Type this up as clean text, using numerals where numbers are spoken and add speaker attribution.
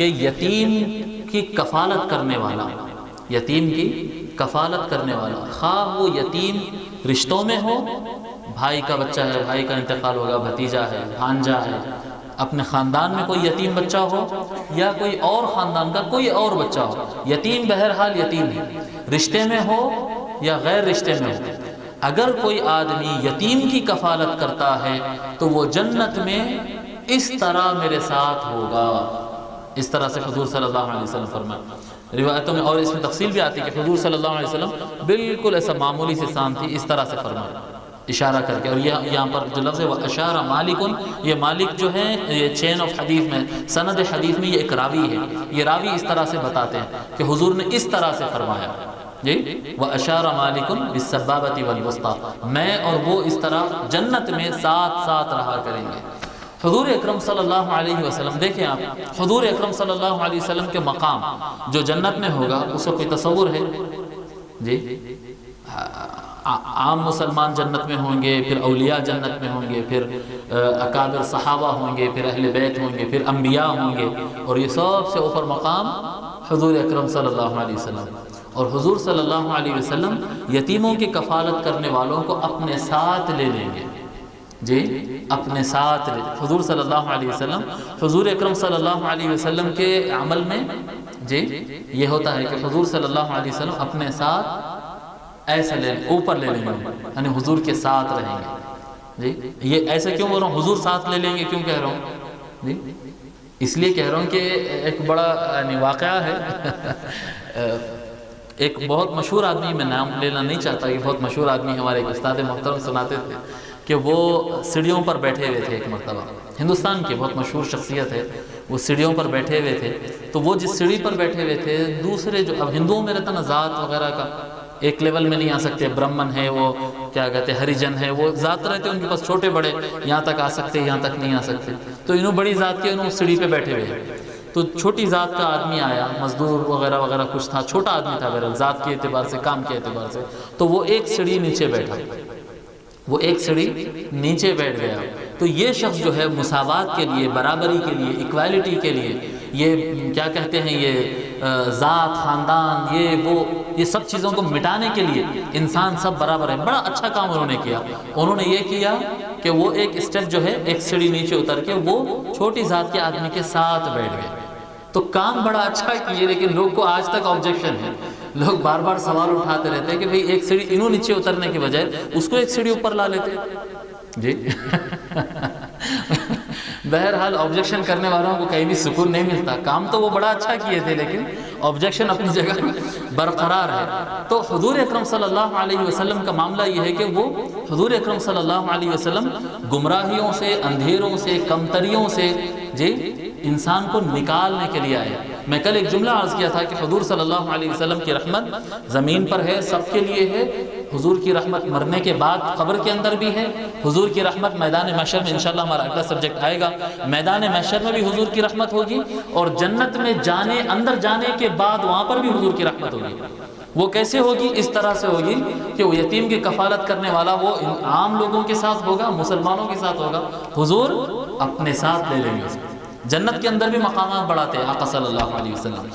Speaker 1: کہ یتیم کی کفالت کرنے والا، یتیم کی کفالت کرنے والا، خواہ وہ یتیم رشتوں میں ہو، بھائی کا بچہ ہے، بھائی کا انتقال ہوگا، بھتیجا ہے، بھانجا ہے، اپنے خاندان میں کوئی یتیم بچہ ہو یا کوئی اور خاندان کا کوئی اور بچہ ہو، یتیم بہرحال یتیم ہے، رشتے میں ہو یا غیر رشتے میں ہو، اگر کوئی آدمی یتیم کی کفالت کرتا ہے تو وہ جنت میں اس طرح میرے ساتھ ہوگا، اس طرح سے حضور صلی اللہ علیہ وسلم فرمایا۔ روایتوں میں اور اس میں تفصیل بھی آتی ہے کہ حضور صلی اللہ علیہ وسلم بالکل ایسا معمولی سی شان تھی، اس طرح سے فرمایا اشارہ کر کے۔ اور یہاں پر جو لفظ ہے وہ اشارہ مالکن، یہ مالک جو ہے یہ چین آف حدیث میں، سند حدیث میں یہ ایک راوی ہے، یہ راوی اس طرح سے بتاتے ہیں کہ حضور نے اس طرح سے فرمایا جی وَأَشَارَ مَالِكٌ بِالسَّبَّابَةِ وَالْوُسْطَىٰ، میں اور وہ اس طرح جنت میں ساتھ ساتھ رہا کریں گے۔ حضور اکرم صلی اللہ علیہ وسلم، دیکھیں آپ حضور اکرم صلی اللہ علیہ وسلم کے مقام جو جنت میں ہوگا اس کا کوئی تصور ہے جی؟ عام مسلمان جنت میں ہوں گے، پھر اولیاء جنت میں ہوں گے، پھر اکابر صحابہ ہوں گے، پھر اہل بیت ہوں گے، پھر انبیاء ہوں گے، اور یہ سب سے اوپر مقام حضور اکرم صلی اللہ علیہ وسلم۔ اور حضور صلی اللہ علیہ وسلم یتیموں کی کفالت کرنے والوں کو اپنے ساتھ لے لیں گے جی، اپنے ساتھ لے۔ حضور صلی اللہ علیہ وسلم، حضور اکرم صلی اللہ علیہ وسلم کے عمل میں جی یہ ہوتا ہے کہ حضور صلی اللہ علیہ وسلم اپنے ساتھ ایسا لے اوپر لے لیں گے، یعنی حضور کے ساتھ رہیں گے جی۔ یہ ایسے کیوں بول رہا ہوں، حضور ساتھ لے لیں گے کیوں کہہ رہا ہوں جی؟ اس لیے کہہ رہا ہوں کہ ایک بڑا یعنی واقعہ ہے، ایک بہت مشہور آدمی، میں نام لینا نہیں چاہتا، کہ بہت مشہور آدمی ہمارے ایک استاد محترم سناتے تھے کہ وہ سیڑھیوں پر بیٹھے ہوئے تھے ایک مرتبہ، ہندوستان کی بہت مشہور شخصیت ہے، وہ سیڑھیوں پر بیٹھے ہوئے تھے، تو وہ جس سیڑھی پر بیٹھے ہوئے تھے دوسرے جو اب ہندوؤں میں رہتا نا ذات وغیرہ کا ایک لیول میں نہیں آ سکتے، برہمن ہے، وہ کیا کہتے ہیں ہریجن ہے، وہ ذات رہتے ان کے پاس چھوٹے بڑے یہاں تک آ سکتے یہاں تک نہیں آ سکتے، تو انہوں بڑی ذات کے انہوں سیڑھی پہ بیٹھے ہوئے ہیں، تو چھوٹی ذات کا آدمی آیا، مزدور وغیرہ وغیرہ کچھ تھا، چھوٹا آدمی تھا بہرحال ذات کے اعتبار سے، کام کے اعتبار سے، تو وہ ایک سیڑھی نیچے بیٹھا، وہ ایک سیڑھی نیچے بیٹھ گیا۔ تو یہ شخص جو ہے مساوات کے لیے، برابری کے لیے، ایکویلٹی کے لیے، یہ کیا کہتے ہیں یہ ذات، خاندان، یہ سب چیزوں کو مٹانے کے لیے انسان سب برابر ہے، بڑا اچھا کام انہوں نے کیا۔ انہوں نے یہ کیا کہ وہ ایک اسٹیپ جو ہے ایک سیڑھی نیچے اتر کے وہ چھوٹی ذات کے آدمی کے ساتھ بیٹھ گئے، تو کام بڑا اچھا کیے، لیکن لوگ کو آج تک آبجیکشن ہے، لوگ بار بار سوال اٹھاتے رہتے ہیں کہ بھئی ایک سیڑھی انہوں نیچے اترنے کے بجائے اس کو ایک سیڑھی اوپر لا لیتے جی۔ بہرحال آبجیکشن کرنے والوں کو کہیں بھی سکون نہیں ملتا، کام تو وہ بڑا اچھا کیے تھے لیکن آبجیکشن اپنی جگہ برقرار ہے۔ تو حضور اکرم صلی اللہ علیہ وسلم کا معاملہ یہ ہے کہ وہ حضور اکرم صلی اللہ علیہ وسلم گمراہیوں سے، اندھیروں سے، کمتریوں سے جی انسان کو نکالنے کے لیے آئے۔ میں کل ایک جملہ عرض کیا تھا کہ حضور صلی اللہ علیہ وسلم کی رحمت زمین پر ہے، سب کے لیے ہے، حضور کی رحمت مرنے کے بعد قبر کے اندر بھی ہے، حضور کی رحمت میدان محشر میں، انشاءاللہ ہمارا اگلا سبجیکٹ آئے گا، میدان محشر میں بھی حضور کی رحمت ہوگی، اور جنت میں اندر جانے کے بعد وہاں پر بھی حضور کی رحمت ہوگی۔ وہ کیسے ہوگی؟ اس طرح سے ہوگی کہ وہ یتیم کی کفالت کرنے والا وہ عام لوگوں کے ساتھ ہوگا، مسلمانوں کے ساتھ ہوگا، حضور اپنے ساتھ لے لیں گے اس کو۔ جنت کے اندر بھی مقامات بڑھاتے ہیں آقا صلی اللہ علیہ وسلم۔